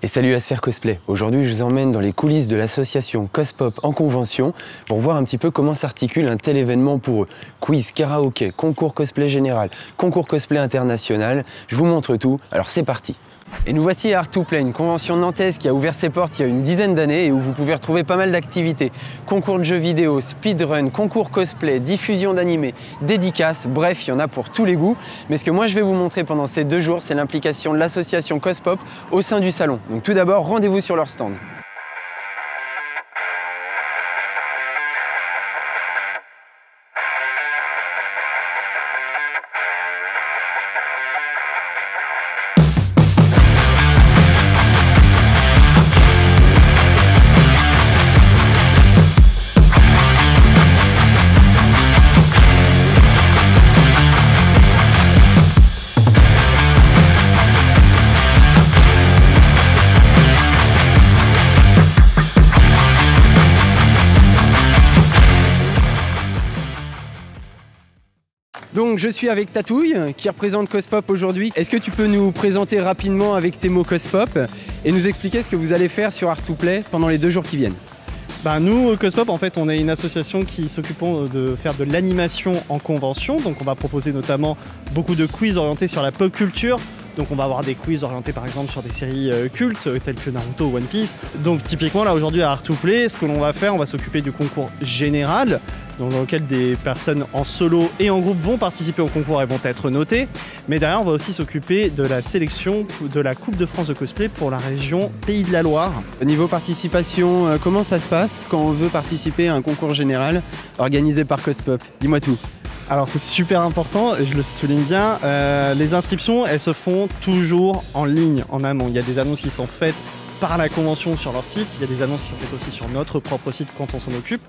Et salut la sphère cosplay. Aujourd'hui, je vous emmène dans les coulisses de l'association Cospop en convention pour voir un petit peu comment s'articule un tel événement pour eux. Quiz, karaoké, concours cosplay général, concours cosplay international. Je vous montre tout. Alors c'est parti. Et nous voici à Art2Play, une convention nantaise qui a ouvert ses portes il y a une dizaine d'années et où vous pouvez retrouver pas mal d'activités. Concours de jeux vidéo, speedrun, concours cosplay, diffusion d'animés, dédicaces, bref, il y en a pour tous les goûts. Mais ce que moi je vais vous montrer pendant ces 2 jours, c'est l'implication de l'association Cospop au sein du salon. Donc tout d'abord, rendez-vous sur leur stand. Donc je suis avec Tatouille qui représente Cospop aujourd'hui. Est-ce que tu peux nous présenter rapidement avec tes mots Cospop et nous expliquer ce que vous allez faire sur Art2Play pendant les 2 jours qui viennent? Nous, Cospop, en fait, on est une association qui s'occupe de faire de l'animation en convention. Donc on va proposer notamment beaucoup de quiz orientés sur la pop culture. Donc on va avoir des quiz orientés par exemple sur des séries cultes telles que Naruto ou One Piece. Donc typiquement là aujourd'hui à Art2Play, ce que l'on va faire, on va s'occuper du concours général, dans lequel des personnes en solo et en groupe vont participer au concours et vont être notées. Mais derrière on va aussi s'occuper de la sélection de la Coupe de France de cosplay pour la région Pays de la Loire. Au niveau participation, comment ça se passe quand on veut participer à un concours général organisé par Cospop? Dis-moi tout. Alors c'est super important, et je le souligne bien, les inscriptions elles se font toujours en ligne, en amont. Il y a des annonces qui sont faites par la convention sur leur site, il y a des annonces qui sont faites aussi sur notre propre site quand on s'en occupe.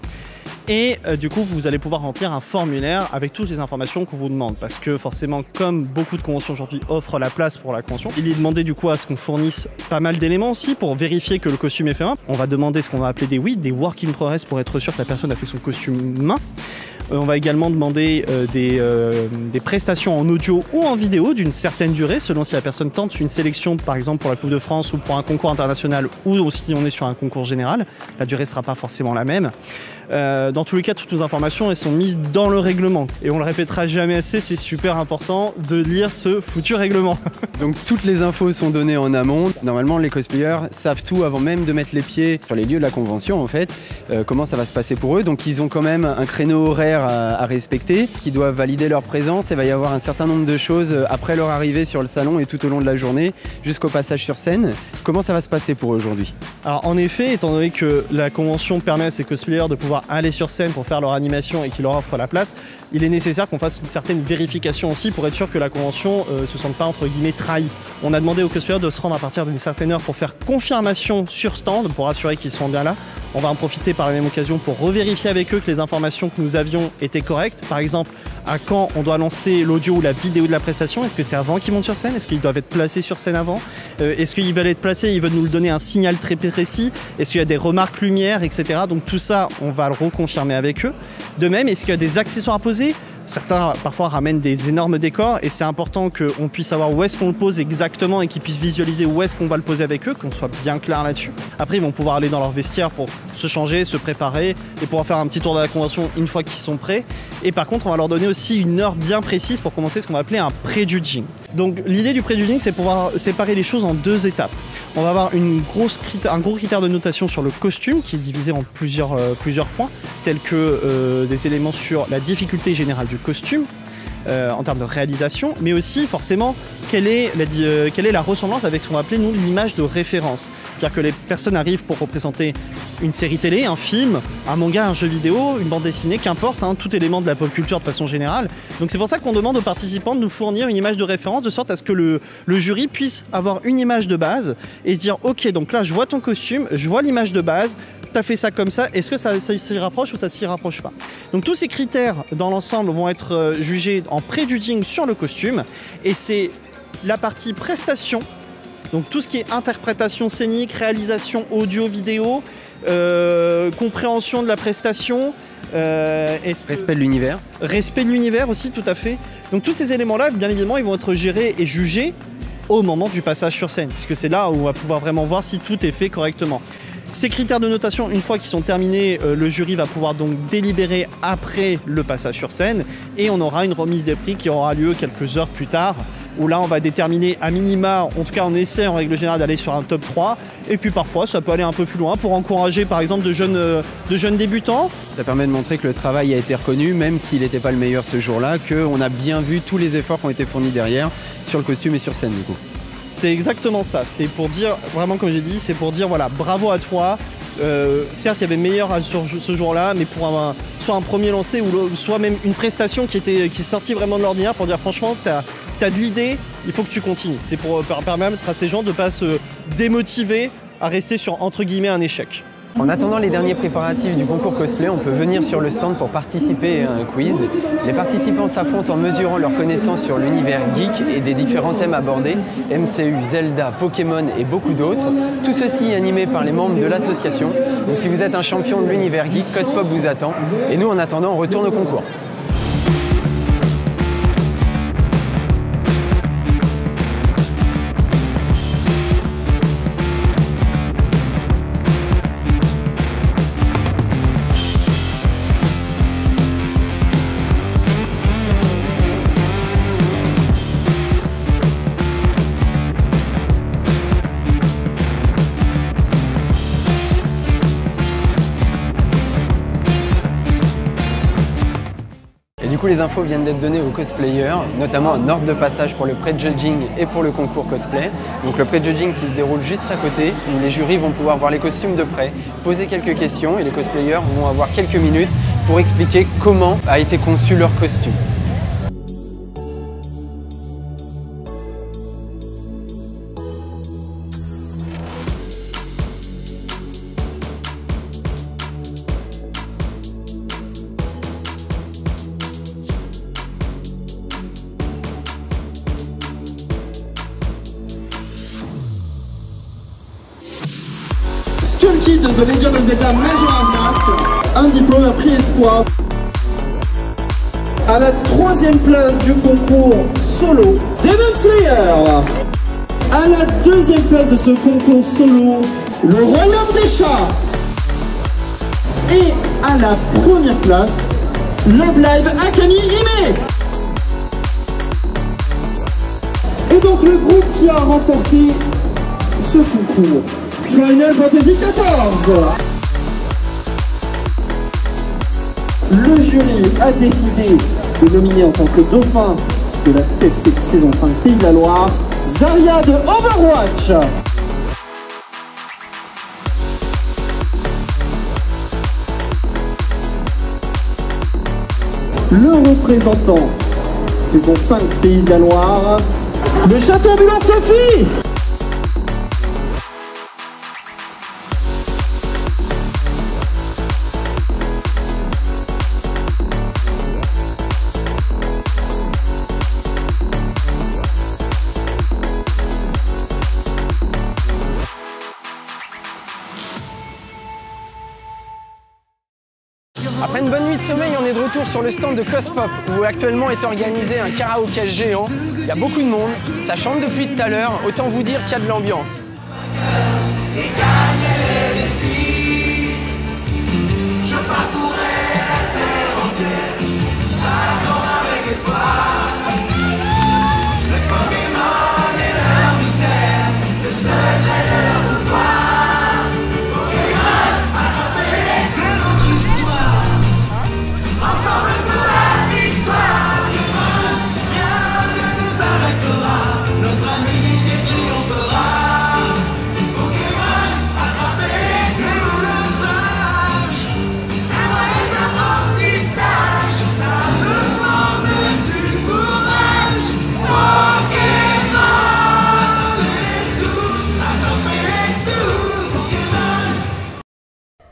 Et du coup vous allez pouvoir remplir un formulaire avec toutes les informations qu'on vous demande. Parce que forcément comme beaucoup de conventions aujourd'hui offrent la place pour la convention, il est demandé du coup à ce qu'on fournisse pas mal d'éléments aussi pour vérifier que le costume est fait main. On va demander ce qu'on va appeler des WIP, des Work in Progress, pour être sûr que la personne a fait son costume main. On va également demander des prestations en audio ou en vidéo d'une certaine durée, selon si la personne tente une sélection, par exemple pour la Coupe de France ou pour un concours international, ou si on est sur un concours général. La durée ne sera pas forcément la même. Dans tous les cas, toutes nos informations elles sont mises dans le règlement. Et on le répétera jamais assez, c'est super important de lire ce foutu règlement. Donc toutes les infos sont données en amont. Normalement, les cosplayers savent tout avant même de mettre les pieds sur les lieux de la convention, en fait. Comment ça va se passer pour eux. Donc ils ont quand même un créneau horaire à respecter, qui doivent valider leur présence. Il va y avoir un certain nombre de choses après leur arrivée sur le salon et tout au long de la journée, jusqu'au passage sur scène. Comment ça va se passer pour eux aujourd'hui? Alors en effet, étant donné que la convention permet à ces cosplayers de pouvoir aller sur scène pour faire leur animation et qui leur offre la place, il est nécessaire qu'on fasse une certaine vérification aussi pour être sûr que la convention se sente pas entre guillemets trahie. On a demandé aux cosplayers de se rendre à partir d'une certaine heure pour faire confirmation sur stand, pour assurer qu'ils sont bien là. On va en profiter par la même occasion pour revérifier avec eux que les informations que nous avions étaient correctes. Par exemple, à quand on doit lancer l'audio ou la vidéo de la prestation? Est-ce que c'est avant qu'ils montent sur scène? Est-ce qu'ils doivent être placés sur scène avant? Est-ce qu'ils veulent être placés? Ils veulent nous donner un signal très précis? Est-ce qu'il y a des remarques lumière, etc. Donc tout ça, on va le reconfirmer avec eux. De même, est-ce qu'il y a des accessoires à poser? Certains parfois ramènent des énormes décors et c'est important qu'on puisse savoir où est-ce qu'on le pose exactement et qu'ils puissent visualiser où est-ce qu'on va le poser avec eux, qu'on soit bien clair là-dessus. Après ils vont pouvoir aller dans leur vestiaire pour se changer, se préparer et pouvoir faire un petit tour de la convention une fois qu'ils sont prêts. Et par contre on va leur donner aussi une heure bien précise pour commencer ce qu'on va appeler un pré-judging. Donc l'idée du pré-judging c'est pouvoir séparer les choses en 2 étapes. On va avoir un gros critère de notation sur le costume qui est divisé en plusieurs points, tels que des éléments sur la difficulté générale du costume, en termes de réalisation, mais aussi forcément quelle est la ressemblance avec ce qu'on va appeler nous l'image de référence. C'est-à-dire que les personnes arrivent pour représenter une série télé, un film, un manga, un jeu vidéo, une bande dessinée, qu'importe, tout élément de la pop culture de façon générale. Donc c'est pour ça qu'on demande aux participants de nous fournir une image de référence de sorte à ce que le jury puisse avoir une image de base et se dire ok, donc là je vois ton costume, je vois l'image de base, t'as fait ça comme ça, est-ce que ça s'y rapproche ou ça s'y rapproche pas? Donc tous ces critères dans l'ensemble vont être jugés en pré-judging sur le costume et c'est la partie prestation. Donc tout ce qui est interprétation scénique, réalisation audio, vidéo, compréhension de la prestation, respect de l'univers. Respect de l'univers aussi, tout à fait. Donc tous ces éléments-là, bien évidemment, ils vont être gérés et jugés au moment du passage sur scène, puisque c'est là où on va pouvoir vraiment voir si tout est fait correctement. Ces critères de notation, une fois qu'ils sont terminés, le jury va pouvoir donc délibérer après le passage sur scène et on aura une remise des prix qui aura lieu quelques heures plus tard, où là on va déterminer à minima, en tout cas on essaie en règle générale d'aller sur un top 3, et puis parfois ça peut aller un peu plus loin pour encourager par exemple de jeunes débutants. Ça permet de montrer que le travail a été reconnu, même s'il n'était pas le meilleur ce jour-là, qu'on a bien vu tous les efforts qui ont été fournis derrière sur le costume et sur scène du coup. C'est exactement ça, c'est pour dire, vraiment comme j'ai dit, c'est pour dire voilà, bravo à toi. Certes, il y avait meilleur sur ce jour-là, mais pour soit un premier lancé ou soit même une prestation qui est sortie vraiment de l'ordinaire pour dire franchement, tu as de l'idée, il faut que tu continues. C'est pour permettre à ces gens de ne pas se démotiver à rester sur entre guillemets un échec. En attendant les derniers préparatifs du concours cosplay, on peut venir sur le stand pour participer à un quiz. Les participants s'affrontent en mesurant leurs connaissances sur l'univers geek et des différents thèmes abordés, MCU, Zelda, Pokémon et beaucoup d'autres. Tout ceci animé par les membres de l'association. Donc si vous êtes un champion de l'univers geek, Cospop vous attend. Et nous, en attendant, on retourne au concours. Du coup, les infos viennent d'être données aux cosplayers, notamment un ordre de passage pour le pré-judging et pour le concours cosplay. Donc le pré-judging qui se déroule juste à côté, où les jurys vont pouvoir voir les costumes de près, poser quelques questions et les cosplayers vont avoir quelques minutes pour expliquer comment a été conçu leur costume. Skullkid de The Legend of Zelda Majora's Mask, un diplôme, un prix Espoir. À la 3e place du concours solo, Demon Slayer. À la 2e place de ce concours solo, le Royaume des Chats. Et à la 1re place, Love Live Akemi Hime. Et donc le groupe qui a remporté ce concours, Final Fantasy XIV. Le jury a décidé de nominer en tant que dauphin de la CFC saison 5 Pays de la Loire, Zarya de Overwatch. Le représentant saison 5 Pays de la Loire, le Château Ambulant Sophie. Après une bonne nuit de sommeil, on est de retour sur le stand de Cospop, où actuellement est organisé un karaoké géant. Il y a beaucoup de monde, ça chante depuis tout à l'heure, autant vous dire qu'il y a de l'ambiance.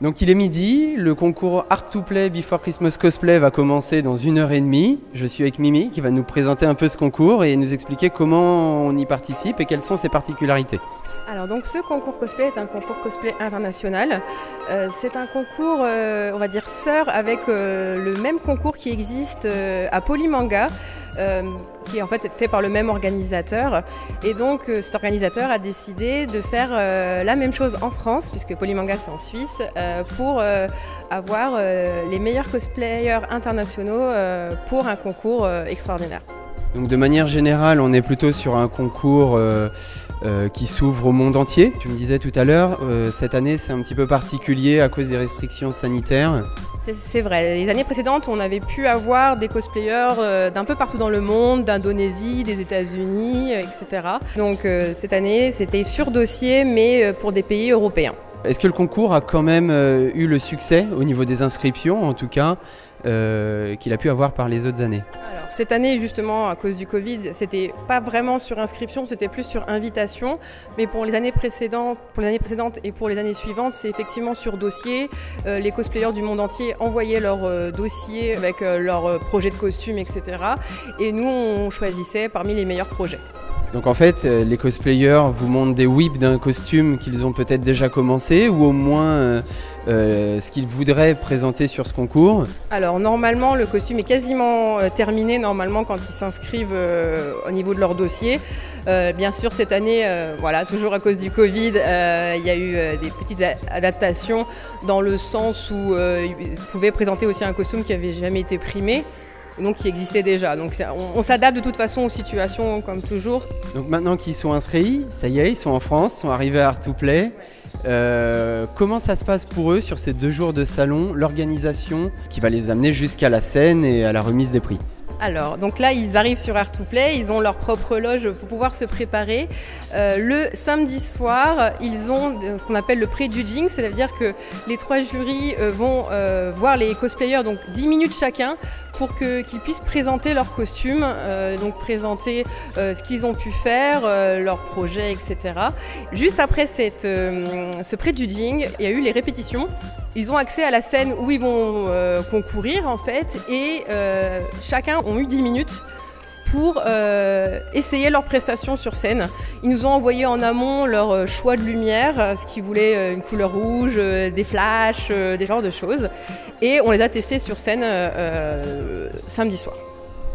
Donc il est midi, le concours Art to Play Before Christmas Cosplay va commencer dans 1h30. Je suis avec Mimi qui va nous présenter un peu ce concours et nous expliquer comment on y participe et quelles sont ses particularités. Alors donc ce concours cosplay est un concours cosplay international. C'est un concours, on va dire sœur, avec le même concours qui existe à Polymanga. qui est en fait fait par le même organisateur. Et donc cet organisateur a décidé de faire la même chose en France, puisque Polymanga c'est en Suisse, pour avoir les meilleurs cosplayers internationaux pour un concours extraordinaire. Donc de manière générale, on est plutôt sur un concours qui s'ouvre au monde entier. Tu me disais tout à l'heure, cette année c'est un petit peu particulier à cause des restrictions sanitaires. C'est vrai, les années précédentes on avait pu avoir des cosplayers d'un peu partout dans le monde, d'Indonésie, des États-Unis, etc. Donc cette année c'était sur dossier mais pour des pays européens. Est-ce que le concours a quand même eu le succès au niveau des inscriptions en tout cas qu'il a pu avoir par les autres années? Alors, cette année, justement, à cause du Covid, c'était pas vraiment sur inscription, c'était plus sur invitation. Mais pour les années précédentes et pour les années suivantes, c'est effectivement sur dossier. Les cosplayers du monde entier envoyaient leur dossier avec leur projet de costume, etc. Et nous, on choisissait parmi les meilleurs projets. Donc en fait, les cosplayers vous montrent des whips d'un costume qu'ils ont peut-être déjà commencé ou au moins ce qu'ils voudraient présenter sur ce concours. Alors normalement, le costume est quasiment terminé normalement quand ils s'inscrivent au niveau de leur dossier. Bien sûr, cette année, voilà, toujours à cause du Covid, il y a eu des petites adaptations dans le sens où ils pouvaient présenter aussi un costume qui n'avait jamais été primé. Donc qui existait déjà. Donc on s'adapte de toute façon aux situations comme toujours. Donc maintenant qu'ils sont inscrits, ça y est, ils sont en France, sont arrivés à Art2Play. Comment ça se passe pour eux sur ces 2 jours de salon, l'organisation qui va les amener jusqu'à la scène et à la remise des prix? Alors, donc là, ils arrivent sur Art2Play, ils ont leur propre loge pour pouvoir se préparer. Le samedi soir, ils ont ce qu'on appelle le pré-judging, c'est-à-dire que les 3 jurys vont voir les cosplayers, donc 10 minutes chacun, pour qu'ils puissent présenter leurs costumes, donc présenter ce qu'ils ont pu faire, leurs projets, etc. Juste après ce pré-judging, il y a eu les répétitions. Ils ont accès à la scène où ils vont concourir en fait, et chacun ont eu 10 minutes pour essayer leurs prestations sur scène. Ils nous ont envoyé en amont leur choix de lumière, ce qu'ils voulaient, une couleur rouge, des flashs, des genres de choses. Et on les a testés sur scène samedi soir.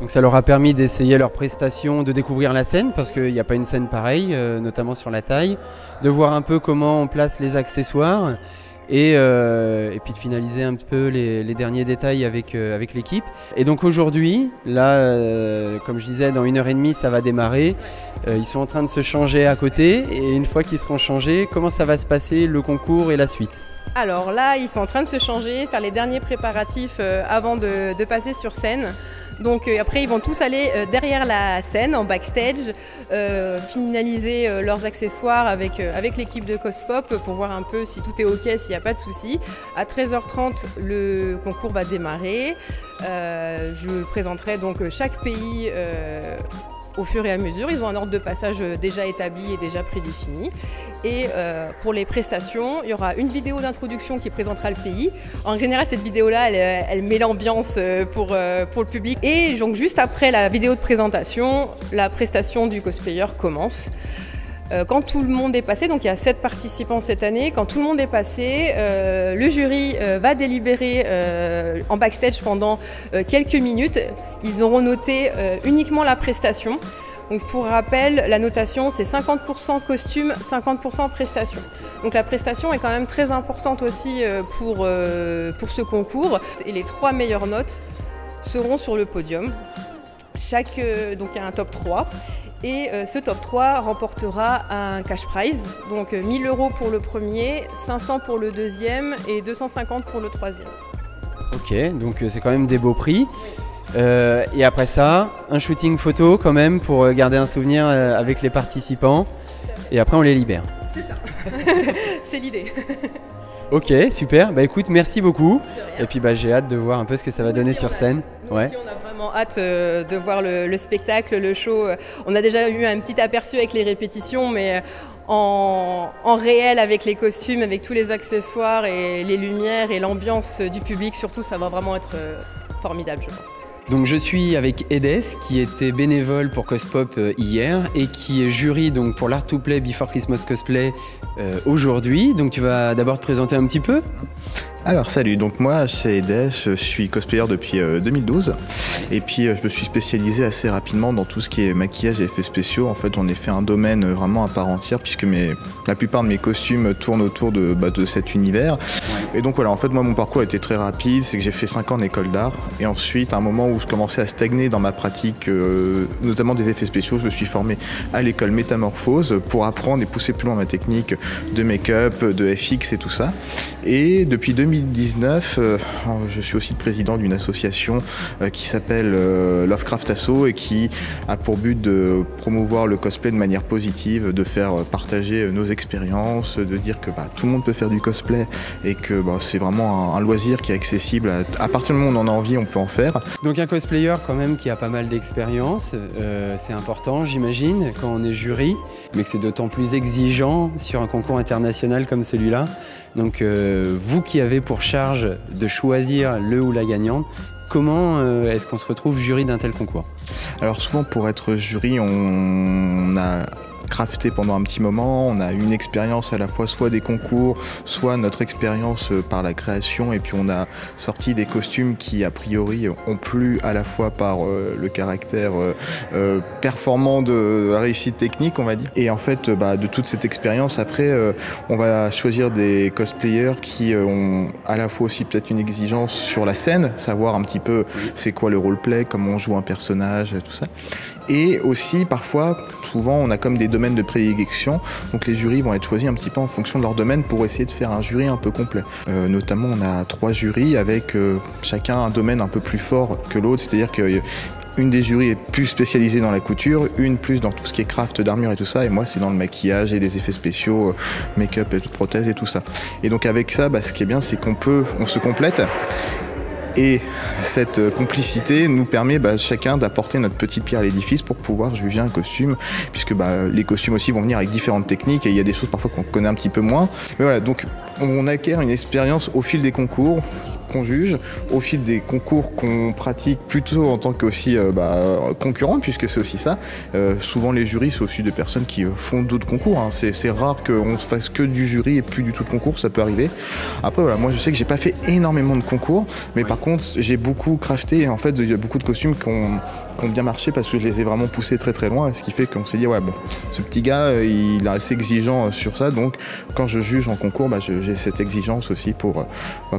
Donc ça leur a permis d'essayer leurs prestations, de découvrir la scène, parce qu'il n'y a pas une scène pareille, notamment sur la taille, de voir un peu comment on place les accessoires. Et puis de finaliser un peu les derniers détails avec l'équipe. Et donc aujourd'hui, là, comme je disais, dans 1h30, ça va démarrer. Ils sont en train de se changer à côté. Et une fois qu'ils seront changés, comment ça va se passer, le concours et la suite? Alors là, ils sont en train de se changer, faire les derniers préparatifs avant de passer sur scène. Donc après, ils vont tous aller derrière la scène, en backstage, finaliser leurs accessoires avec l'équipe de Cospop pour voir un peu si tout est OK, s'il n'y a pas de souci. À 13h30, le concours va démarrer. Je présenterai donc chaque pays au fur et à mesure. Ils ont un ordre de passage déjà établi et déjà prédéfini. Et pour les prestations, il y aura une vidéo d'introduction qui présentera le pays. En général, cette vidéo-là, elle met l'ambiance pour le public. Et donc juste après la vidéo de présentation, la prestation du cosplayer commence. Quand tout le monde est passé, donc il y a 7 participants cette année, quand tout le monde est passé, le jury va délibérer en backstage pendant quelques minutes. Ils auront noté uniquement la prestation. Donc pour rappel, la notation c'est 50% costume, 50% prestation. Donc la prestation est quand même très importante aussi pour ce concours. Et les 3 meilleures notes seront sur le podium. Donc il y a un top 3. Et ce top 3 remportera un cash prize, donc 1 000 € pour le premier, 500 pour le deuxième et 250 pour le troisième. Ok, donc c'est quand même des beaux prix. Et après ça, un shooting photo quand même pour garder un souvenir avec les participants. Et après on les libère. C'est ça, c'est l'idée. Ok, super. Bah écoute, merci beaucoup. Et puis bah, j'ai hâte de voir un peu ce que ça va donner sur scène. Nous aussi, on a vraiment hâte de voir le spectacle, le show. On a déjà eu un petit aperçu avec les répétitions, mais en réel avec les costumes, avec tous les accessoires et les lumières et l'ambiance du public, surtout, ça va vraiment être formidable, je pense. Donc je suis avec Edes qui était bénévole pour Cospop hier et qui est jury donc pour l'Art2Play Before Christmas Cosplay aujourd'hui. Donc tu vas d'abord te présenter un petit peu. Alors salut, donc moi c'est Edes, je suis cosplayer depuis 2012 et puis je me suis spécialisé assez rapidement dans tout ce qui est maquillage et effets spéciaux. En fait j'en ai fait un domaine vraiment à part entière puisque la plupart de mes costumes tournent autour de cet univers. Et donc voilà, en fait moi mon parcours a été très rapide, c'est que j'ai fait 5 ans d'école d'art et ensuite à un moment où je commençais à stagner dans ma pratique, notamment des effets spéciaux, je me suis formé à l'école Métamorphose pour apprendre et pousser plus loin ma technique de make-up, de FX et tout ça. Et depuis 2019, je suis aussi le président d'une association qui s'appelle Lovecraft Asso et qui a pour but de promouvoir le cosplay de manière positive, de faire partager nos expériences, de dire que tout le monde peut faire du cosplay et que c'est vraiment un loisir qui est accessible. À partir du moment où on en a envie, on peut en faire. Donc un cosplayer quand même qui a pas mal d'expérience, c'est important j'imagine quand on est jury, mais que c'est d'autant plus exigeant sur un concours international comme celui-là. Donc vous qui avez pour charge de choisir le ou la gagnante, comment est-ce qu'on se retrouve jury d'un tel concours? Alors souvent pour être jury, on a crafté pendant un petit moment, on a une expérience à la fois soit des concours, soit notre expérience par la création et puis on a sorti des costumes qui a priori ont plu à la fois par le caractère performant de la réussite technique on va dire. Et en fait de toute cette expérience après on va choisir des cosplayers qui ont à la fois aussi peut-être une exigence sur la scène, savoir un petit peu c'est quoi le roleplay, comment on joue un personnage, tout ça. Et aussi parfois, souvent on a comme des domaines de prédilection, donc les jurys vont être choisis un petit peu en fonction de leur domaine pour essayer de faire un jury un peu complet. Notamment on a 3 jurys avec chacun un domaine un peu plus fort que l'autre, c'est-à-dire que une des jurys est plus spécialisée dans la couture, une plus dans tout ce qui est craft d'armure et tout ça, et moi c'est dans le maquillage et les effets spéciaux, make-up et prothèses et tout ça. Et donc avec ça, ce qui est bien c'est on se complète. Et cette complicité nous permet chacun d'apporter notre petite pierre à l'édifice pour pouvoir juger un costume, puisque les costumes aussi vont venir avec différentes techniques et il y a des choses parfois qu'on connaît un petit peu moins. Mais voilà, donc on acquiert une expérience au fil des concours qu'on juge, au fil des concours qu'on pratique plutôt en tant qu'aussi concurrents, puisque c'est aussi ça. Souvent les jurys c'est aussi des personnes qui font d'autres concours, hein. C'est rare qu'on fasse que du jury et plus du tout de concours, ça peut arriver. Après voilà, moi je sais que j'ai pas fait énormément de concours, mais par contre j'ai beaucoup crafté et en fait il y a beaucoup de costumes qui ont bien marché parce que je les ai vraiment poussés très très loin, ce qui fait qu'on s'est dit ouais bon, ce petit gars il est assez exigeant sur ça, donc quand je juge en concours j'ai cette exigence aussi pour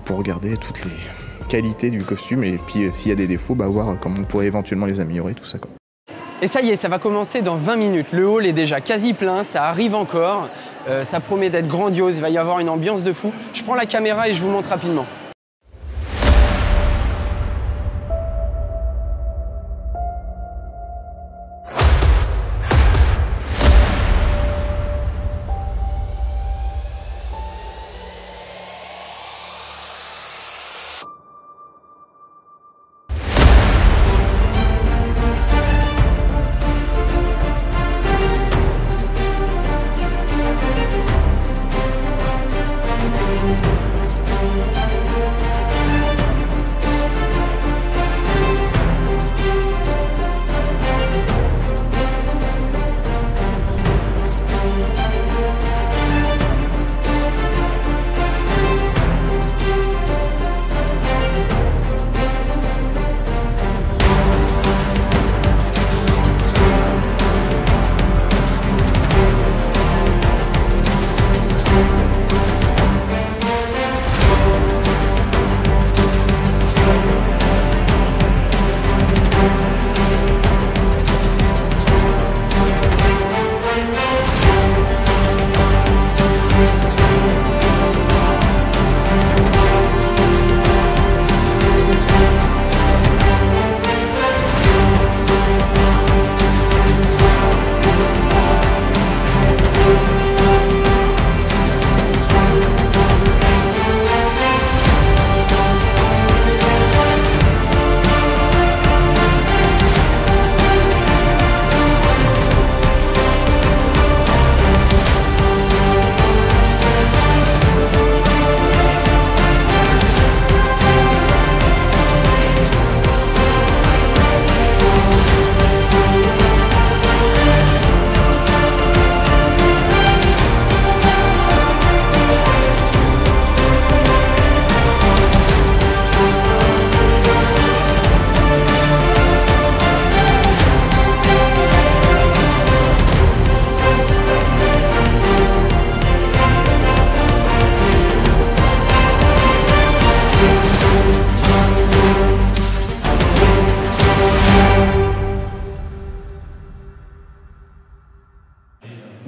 regarder toutes les qualités du costume et puis s'il y a des défauts, voir comment on pourrait éventuellement les améliorer, tout ça quoi. Et ça y est, ça va commencer dans 20 minutes. Le hall est déjà quasi plein, ça arrive encore. Ça promet d'être grandiose, il va y avoir une ambiance de fou. Je prends la caméra et je vous montre rapidement.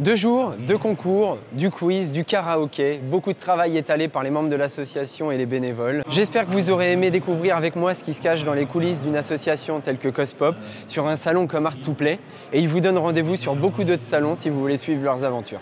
2 jours, 2 concours, du quiz, du karaoké, beaucoup de travail étalé par les membres de l'association et les bénévoles. J'espère que vous aurez aimé découvrir avec moi ce qui se cache dans les coulisses d'une association telle que Cospop, sur un salon comme Art2Play, et ils vous donnent rendez-vous sur beaucoup d'autres salons si vous voulez suivre leurs aventures.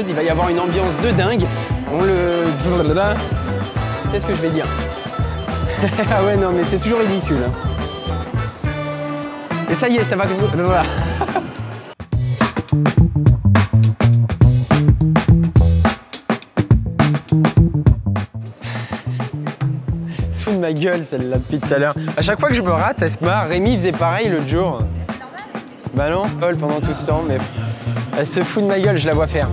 Il va y avoir une ambiance de dingue. Qu'est-ce que je vais dire? Ah ouais, non, mais c'est toujours ridicule. Et ça y est, ça va. Voilà. Se fout de ma gueule celle-là depuis tout à l'heure. À chaque fois que je me rate, elle se marre. Rémi faisait pareil l'autre jour. Bah non, Paul pendant tout ce temps, mais elle se fout de ma gueule, je la vois faire.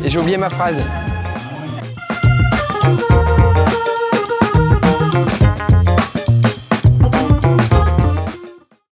Et j'ai oublié ma phrase.